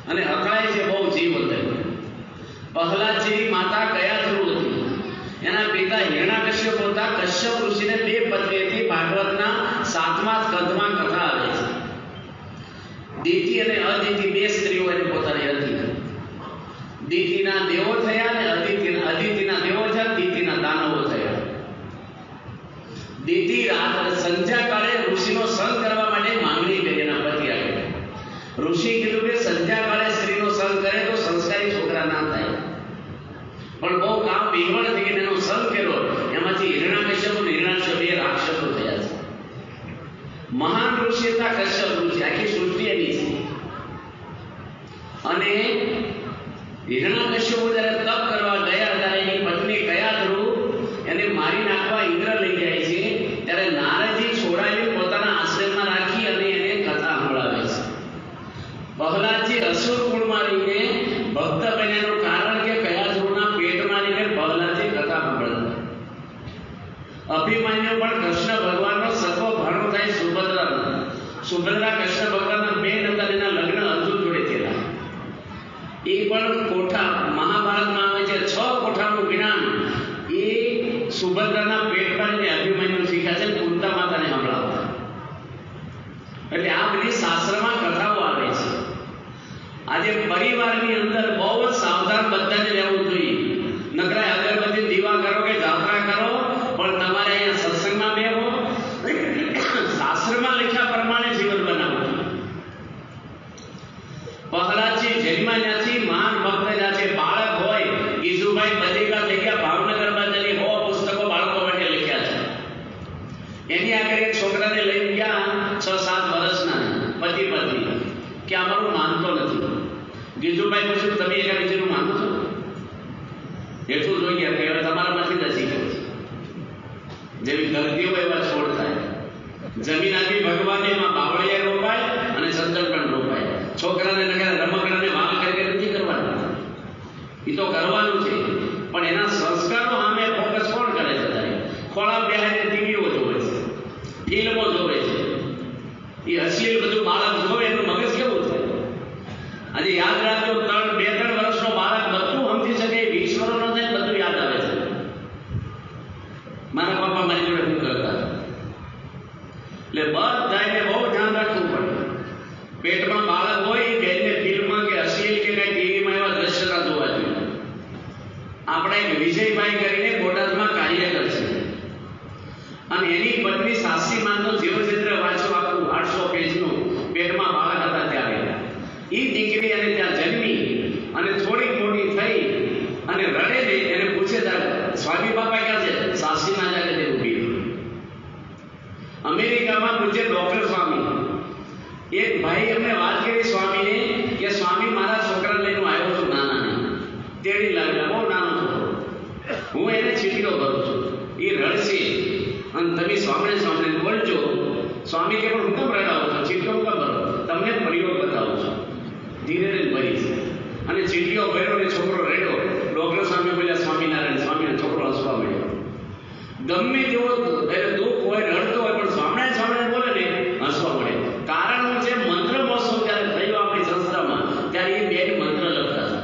અને અકળાય છે બહુ જીવ હતો. પ્રહલાદજીની માતા કયાધ્રુ હતી. એના પિતા હિરણ્યકશ્યપ હતા. કશ્યપ ઋષિને 2 પત્ની હતી. ભાગવતના 7મા સ્કંધમાં કથા આવે છે. દિતિ અને અદિતિ 2 સ્ત્રીઓ એની પોતાની હતી. દિતિના દેવો થયા અને અદિતિના દેવો થયા, દિતિના દાનવો થયા. દિતિ સંધ્યાકાળે ઋષિનો સંગ કરવા માટે માંગણી કરી એના પતિ આગળ. ઋષિ કીધું કે સંધ્યાકાળે સ્ત્રીનો સંગ કરે તો સંસ્કારી છોકરા ના થાય. પણ બહુ કામ વિવળ થઈ એનો સંગ કર્યો. એમાંથી હિરણ્યકશ્યપ અને હિરણ્યાક્ષ 2 રાક્ષસો થયા છે. મહાન ઋષિ હતા કશ્યપ ઋષિ. આખી સૃષ્ટિ એની છે. અને હિરણ્યકશ્યપ જ્યારે તપ કરવા ગયા ત્યારે એની પત્ની કયાધ્રુ એને મારી નાખવા ઇન્દ્ર લઈ જાય છે. ત્યારે નારદજી છોડાવી પોતાના આશ્રમમાં રાખી અને એને કથા સંભળાવે છે. પ્રહલાદજી અસુર કુળમાં રહીને ભક્ત બન્યાનું કારણ કે કયાધ્રુના પેટમાં રહીને પ્રહલાદજી કથા સંભળાવે. અભિમન્યુ પણ કૃષ્ણ ભગવાનનો સત્વ ભાણો થાય સુભદ્રા કૃષ્ણ ભગવાનના 2 નંદનના લગ્ન અર્જુન જોડે થયેલા. એ પણ કોઠા મહાભારતમાં આવે છે 6 કોઠાનું જ્ઞાન એ સુભદ્રાના પેટમાં અભિમન્યુ શીખ્યા છે. કુંતા માતાને સંભળાવતા. એટલે આ બધી શાસ્ત્રમાં કથાઓ આવે છે. આજે પરિવારની અંદર બહુ જ સાવધાન બધાને રહેવું જોઈએ. નકરા અગરબત્તી દીવા કરો કે જાત્રા કરો, પણ તમારે અહીંયા સત્સંગમાં બેહો, શાસ્ત્રમાં લખ્યા પ્રમાણે જીવન બનાવો. પ્રહલાદજી જન્મ્યા ત્યાંથી મહાન ભક્ત જ્યાં છે. બાળક હોય ગીજુભાઈ બદેકા થઈ ગયા ભાવનગર બાજુની 100 પુસ્તકો બાળકો માટે લખ્યા છે. એની આગળ એક છોકરાને લઈ ગયા 6-7 વર્ષના પતિ પત્ની કે અમારું માનતો નથી. ગીજુભાઈ પૂછ્યું તમે એના બીજું માનો છો? એટલું જોઈ ગયા કે હવે તમારામાંથી નથી ગયું. જેવી ગલતીઓ એવા છોડ થાય. જમીન આપી ભગવાને એમાં બાવળિયા રોપાય અને સંતન પણ રોપાય. છોકરાને રમકડાને વાલ કરી નથી કરવાનું. એ તો કરવાનું છે, પણ એના સંસ્કારો સામે ફોકસ કોણ કરે છે? ખોળા બેહાડીને ટીવીઓ જોવે છે, ફિલ્મો જોવે છે. એ અશ્લીલ બધું બાળક જોવે એનું મગજ કેવું થાય? આજે યાદ રાખજો 2-3 વર્ષનો બાળક બધું સમજી શકે. 20 વર્ષનો થાય બધું યાદ આવે છે. મારા પપ્પા મારી જોડે શું કરતા. એટલે બધાને બહુ ધ્યાન રાખવું પડે. પેટમાં બાળક હોય એ બેનને ફિલ્મમાં કે અશ્લીલ કે કઈ ટીવીમાં એવા દ્રશ્યતા જોવા જોઈએ. આપણે એક વિજયભાઈ કરીને બોટાદમાં કાર્યકર છે અને એની પત્ની સાસી માનનો જીવચરિત્ર વાંચો આખું 800 પેજનું. પેટમાં બાળક હતા ત્યારે એ દીકરી અને ત્યાં જન્મી અને થોડીક મોટી થઈ અને રડે ને એને પૂછે સ્વામી બાપા ક્યાં છે? સાસીમાં જાય તે ઉભી. અમેરિકામાં પૂછે ડોક્ટર સ્વામી. એક ભાઈ એમને વાત કરી સ્વામીને કે સ્વામી મારા છોકરાને લઈને આવ્યો છું નાનાને. તેડી લાવ્યા, બહુ નાનો છોકરો. હું એને ચીટીઓ ભરું છું. એ રડશે અને તમે સ્વામીને બોલજો. સ્વામી કે પણ હું કેમ રડાવું છું? ચીટીઓ કેમ ભરો? તમને પ્રયોગ બતાવું છું. ધીરે ધીરે ભરીશ. અને ચીટીઓ ભર્યો ને છોકરો રેડો. ડોક્ટર સ્વામી બોલ્યા સ્વામિનારાયણ. સ્વામીનો છોકરો હસવા મળ્યો. ગમે તેવો દુઃખ હોય, રડતો હોય, પણ સ્વામિનારાયણ બોલે ને હસવા મળે. કારણ શું છે? મંત્ર મહોત્સવ જ્યારે થયો આપણી સંસ્થામાં ત્યારે એ બેન મંત્ર લખતા હતા,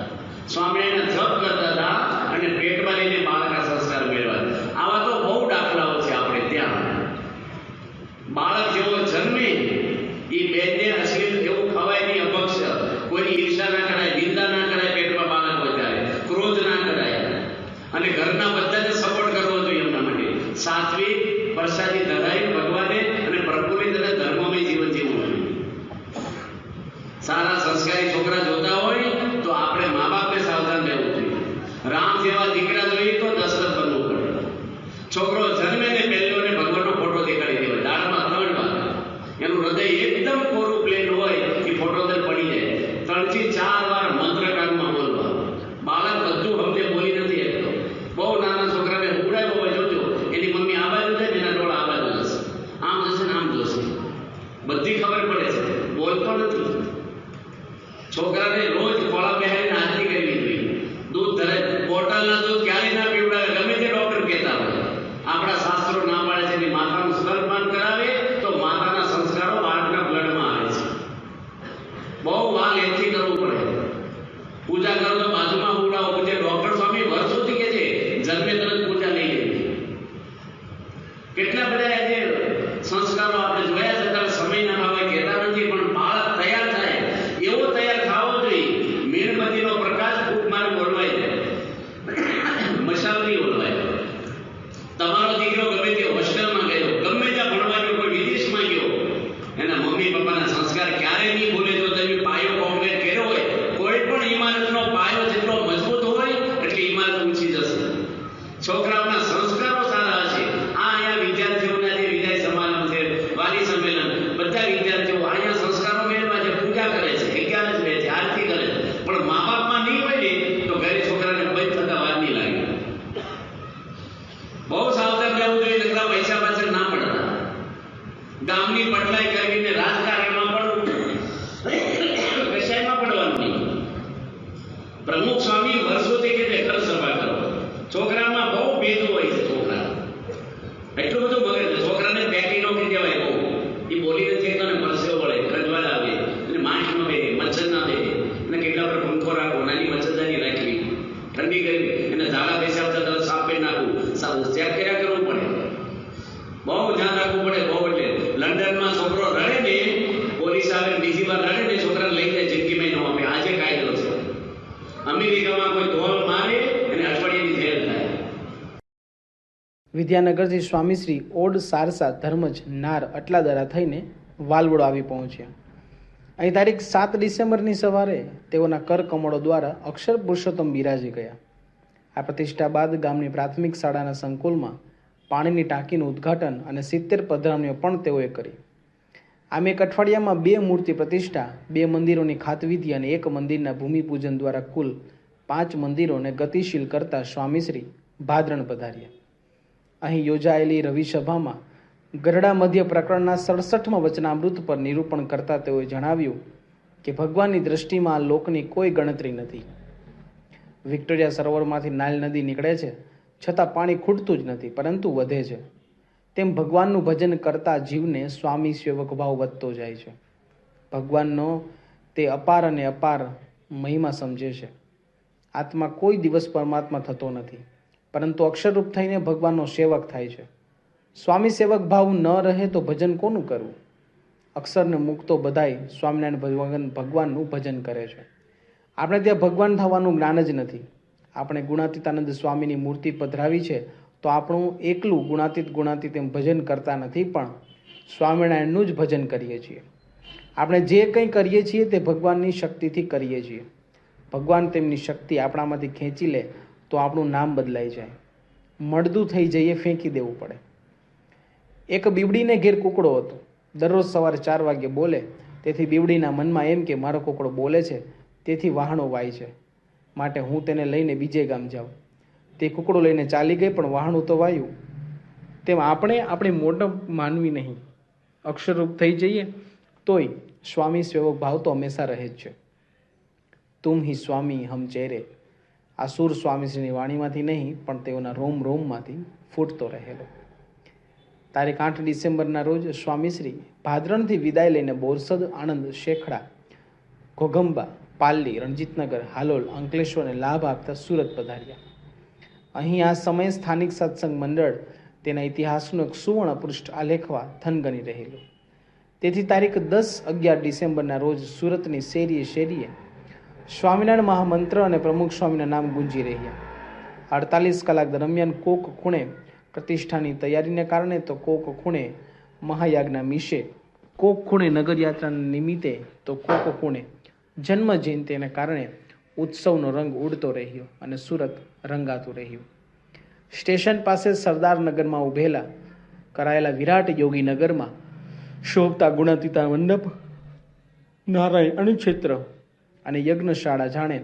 સ્વામિનારાયણ જપ કરતા હતા અને પેટમાં લઈને બાળકના સંસ્કાર મેળવા. આવા તો બહુ દાખલાઓ છે આપણે ત્યાં. બાળક જેવો જન્મે એ બેનને અશ્લીલ એવું ખવાય નહીં, અપક્ષ, કોઈની ઈર્ષા ના કરાય, નિંદા ના કરાય. પેટમાં બાળક હોય ત્યારે ક્રોધ ના કરાય અને ઘરના બધાને સપોર્ટ કરવો જોઈએ એમના માટે. સાત્વિક પ્રસાદી ધરાય ભગવાને અને પ્રભુની તરફ ધર્મમય જીવન જીવવું જોઈએ. સારા સંસ્કારી છોકરા જોતા હોય તો આપણે મા બાપને સાવધાન રહેવું જોઈએ. રામ જેવા દીકરા જોઈએ તો દશરથ બનવું પડે. છોકરો જન્મે ને પહેલો ને ભગવાનનો ફોટો દેખાડી દેવાય દાળમાં 3 વાર. એનું હૃદય એકદમ કોરું પ્લેન હોય એ ફોટો અંદર પડી જાય. 3 થી 4 વાર મંત્ર કાનમાં બોલવા. બાળક બધું હમને બોલી નથી શકતો. બહુ નાના છોકરાને ઉડાવ્યો હોય જોજો, એની મમ્મી આ બાજુ જાય, એના ડોળા આ બાજુ જશે, આમ જશે ને આમ જોશે. બધી ખબર પડે છે, બોલતો નથી. છોકરાને રોજ ખોળા બેહાડીને હાજરી કરવી જોઈએ. દૂધ ધરે, બોટલના દૂધ ક્યારે ના પીવડાવે, ગમે તે ડોક્ટર કહેતા હોય. આપણા શાસ્ત્રો ના પાડે છે એની માતાનું સ્તનપાન કરાવે તો માતાના સંસ્કારો બાળકના બ્લડમાં આવે છે. બહુ વાલ એથી કરવું પડે. પ્રમુખ સ્વામી વર્ષોથી કે ઘર સભા કરો. છોકરામાં બહુ ભેદ હોય છે. છોકરા એટલું બધું બગડે છે. છોકરાને પેટી નો કે કહેવાય બહુ. એ બોલી નથી શકતો ને પરસેવો વળે, ખજવાળ આવે, અને માખ ન બે, મચ્છર ના બે, અને કેટલા પર પંખો રાખવો, નાની મચ્છરદાની રાખવી, ઠંડી કરવી, એને ઝાડા બેસી આવતા તરત સાફ કરી નાખવું, ચેક કર્યા કરવું પડે, બહુ ધ્યાન રાખવું પડે. બહુ એટલે લંડનમાં છોકરો રડે ને, પોલીસ આવે બીજી વાર રડે ને, છોકરાને લઈ જાય, જિંદગીમાં ન આપે. આજે કાયદો છે. અમેરિકામાં કોઈ ધોલ મારે અને અઠવાડિયાની જેલ થાય. વિદ્યાનગરથી સ્વામીશ્રી ઓડ સારસા ધર્મજ નાર અટલાદરા થઈને વાલવડો આવી પહોંચ્યા. અહીં તારીખ 7 ડિસેમ્બરની સવારે તેઓના કર કમળો દ્વારા અક્ષર પુરુષોત્તમ બિરાજી ગયા. આ પ્રતિષ્ઠા બાદ ગામની પ્રાથમિક શાળાના સંકુલમાં પાણીની ટાંકીનું ઉદ્ઘાટન અને 70 પધરામણીઓ પણ તેઓએ કરી. આમ એક અઠવાડિયામાં 2 મૂર્તિ પ્રતિષ્ઠા, 2 મંદિરોની ખાતવિધિ અને 1 મંદિરના ભૂમિપૂજન દ્વારા કુલ 5 મંદિરોને ગતિશીલ કરતા સ્વામીશ્રી ભાદરણ પધાર્યા. અહીં યોજાયેલી રવિસભામાં ગરડા મધ્ય પ્રકરણના 67મા વચનામૃત પર નિરૂપણ કરતા તેઓએ જણાવ્યું કે ભગવાનની દ્રષ્ટિમાં આ લોકની કોઈ ગણતરી નથી. વિક્ટોરિયા સરોવરમાંથી નાઇલ નદી નીકળે છે, છતાં પાણી ખૂટતું જ નથી, પરંતુ વધે છે. તેમ ભગવાનનું ભજન કરતા જીવને સ્વામી સેવક ભાવ વધતો જાય છે. ભગવાનનો તે અપાર અને અપાર મહિમા સમજે છે. આત્મા કોઈ દિવસ પરમાત્મા થતો નથી, પરંતુ અક્ષરરૂપ થઈને ભગવાનનો સેવક થાય છે. સ્વામી સેવક ભાવ ન રહે તો ભજન કોનું કરવું? અક્ષરને મૂકતો બધાય સ્વામિનારાયણ ભગવાનનું ભજન કરે છે. આપણે ત્યાં ભગવાન થવાનું જ્ઞાન જ નથી. આપણે ગુણાતીતાનંદ સ્વામીની મૂર્તિ પધરાવી છે તો આપણું એકલું ગુણાતીત એમ ભજન કરતા નથી, પણ સ્વામિનારાયણનું જ ભજન કરીએ છીએ. આપણે જે કંઈ કરીએ છીએ તે ભગવાનની શક્તિથી કરીએ છીએ. ભગવાન તેમની શક્તિ આપણામાંથી ખેંચી લે તો આપણું નામ બદલાઈ જાય, મળદું થઈ જઈએ, ફેંકી દેવું પડે. એક બીવડીને ઘેર કૂકડો હતો. દરરોજ સવારે 4 વાગે બોલે, તેથી બીવડીના મનમાં એમ કે મારો કૂકડો બોલે છે, તેથી વહાણો વાય છે, માટે હું તેને લઈને બીજે ગામ જાઉં. તે કૂકડો લઈને ચાલી ગઈ, પણ વહાણું તો વાયું. તેમ આપણે આપણી મોટપ માનવી નહીં. અક્ષરરૂપ થઈ જઈએ તોય સ્વામી સેવક ભાવ તો હંમેશા રહે જ છે. તુમ હી સ્વામી હમ ચહેરે, આ સુર સ્વામીશ્રીની વાણીમાંથી નહીં, પણ તેઓના રોમ રોમમાંથી ફૂટતો રહેલો. તારીખ 8 ડિસેમ્બરના રોજ સ્વામીશ્રી ભાદરણથી વિદાય લઈને બોરસદ, આણંદ, શેખડા, ઘોઘંબા, પાલ્લી, રણજીતનગર, હાલોલ, અંકલેશ્વરને લાભ આપતા સુરત પધાર્યા. અહીં આ સમયે સ્થાનિક સત્સંગ મંડળ તેના ઇતિહાસનું એક સુવર્ણ પૃષ્ઠ આલેખવા થનગની રહેલું. તેથી તારીખ 10-11 ડિસેમ્બરના રોજ સુરતની શેરીએ શેરીએ સ્વામિનારાયણ મહામંત્ર અને પ્રમુખ સ્વામીના નામ ગુંજી રહ્યા. 48 કલાક દરમિયાન કોક ખૂણે પ્રતિષ્ઠાની તૈયારીને કારણે તો કોક ખૂણે મહાયાજ્ઞા મીશે, કોક ખૂણે નગરયાત્રાના નિમિત્તે તો કોક ખૂણે જન્મ જયંતિને કારણે ઉત્સવનો રંગ ઉડતો રહ્યો અને સુરત રંગાતું રહ્યું. સ્ટેશન પાસે સરદારનગરમાં ઉભેલા કરાયેલા વિરાટ યોગીનગરમાં શોભતા ગુણાતીતા મંડપ, નારાયણ અણુક્ષેત્ર અને યજ્ઞશાળા જાણે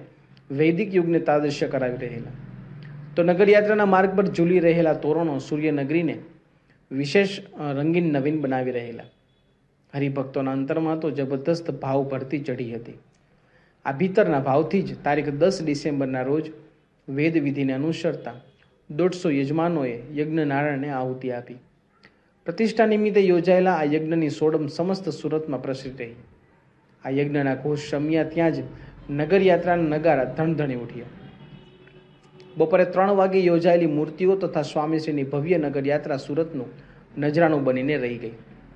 વૈદિક યુગને તાદૃશ્ય કરાવી રહેલા. તો નગરયાત્રાના માર્ગ પર ઝૂલી રહેલા તોરણો સૂર્યનગરીને વિશેષ રંગીન નવીન બનાવી રહેલા. હરિભક્તોના અંતરમાં તો જબરદસ્ત ભાવ ભરતી ચઢી હતી. આ ભીતરના ભાવથી જ તારીખ 10 ડિસેમ્બરના રોજ વેદ વિધિને અનુસરતા 150 યજમાનોએ યજ્ઞ નારાયણને આહુતિ આપી. પ્રતિષ્ઠા નિમિત્તે યોજાયેલા આ યજ્ઞની સોડમ સમસ્ત સુરતમાં પ્રસરી રહી. આ યજ્ઞના ઘોષ શમ્યા ત્યાં જ નગરયાત્રાના નગારા ધણધણી ઉઠ્યા. બપોરે 3 વાગે યોજાયેલી મૂર્તિઓ તથા સ્વામીશ્રીની ભવ્ય નગરયાત્રા સુરતનું નજરાણું બનીને રહી ગઈ.